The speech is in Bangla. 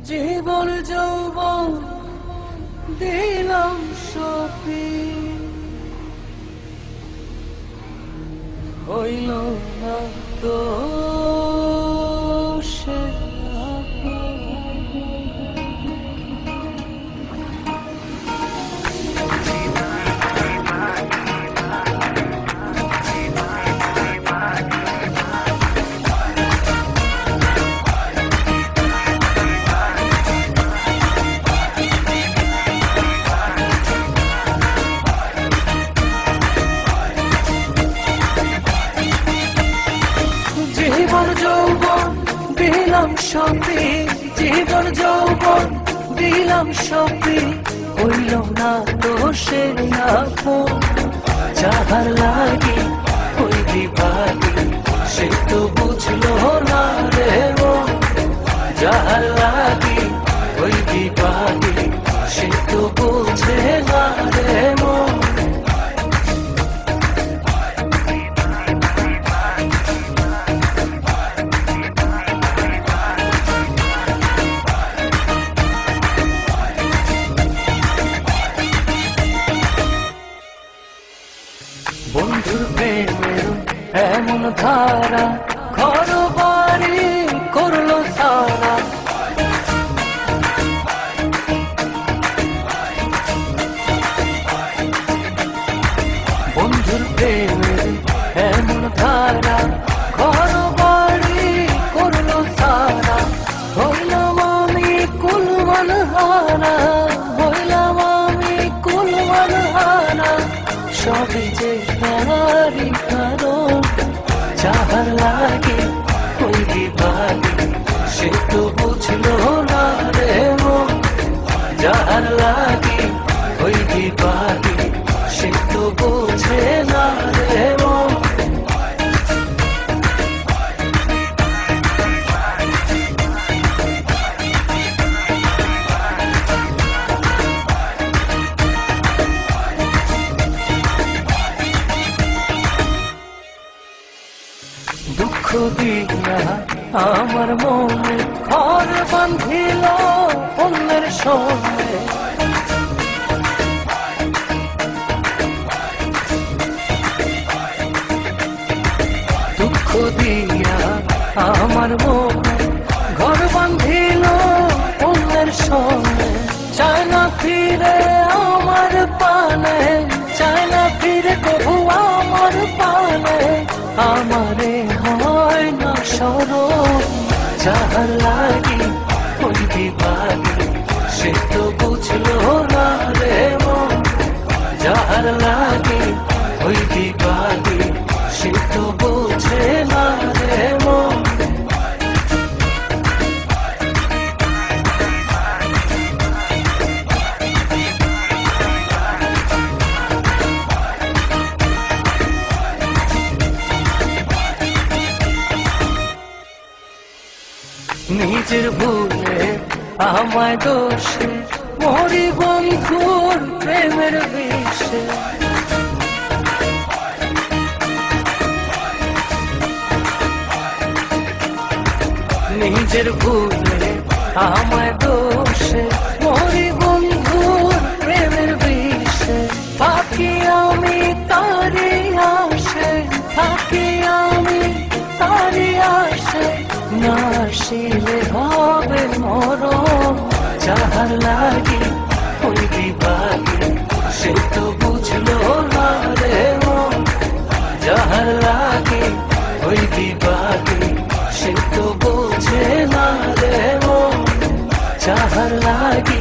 জীবন যৌবন দিলাম সপি, হইল না তো সে জীবন যৌবন দিলাম সপি, জীবন যৌবন দিলাম সপি, হইল না তো সে আপন। যাহার লাগি ওই দিবালি সে তো বুঝলো না রে মন। যাহার লাগি ওই দিবালি সে তো বুঝে না রে মন। বন্ধুর প্রেমের এমন ধারা ঘর বাড়ি করলো সারা। বন্ধুর প্রেমের এমন ধারা ঘর বাড়ি করলো সারা। হইলাম আমি কুলমান হারা, হইলাম আমি কুলমান হারা। সবই যে তারি কারণ, যাহার লাগে ওই দিবালি সে তো বুঝলো না রে মন। যাহার লাগে ওই দিবালি সে তো বুঝে না রে মন। দুঃখ দিয়া আমার মনে ঘর বাঁধিল অন্যের সঙ্গে। দুঃখ দিয়া আমার মনে ঘর বাঁধিল অন্যের সঙ্গে। চায় না ফিরে আমার পানে, চায় না ফিরে কবু আমার পানে। আমারে হয় না স্মরণ, যাহার লাগি ওই দিবালি সে তো বুঝলো না রে মন। যাহার লাগি ওই দিবালি সে তো বুঝে না রে মন। নিজের ভুলে আমায় দোষে মরি বন্ধুর প্রেমের বিষে। নিজের ভুলে আমায় দোষে মরি বন্ধুর প্রেমের বিষে। থাকি আমি তারি আসে, থাকি আমি তারি আসে। না আসিলে হবে মরণ, যাহার লাগি ওই দিবালি সে তো বুঝলো না রে মন। যাহার লাগি ওই দিবালি সে তো বুঝে না রে মন। যাহার লাগি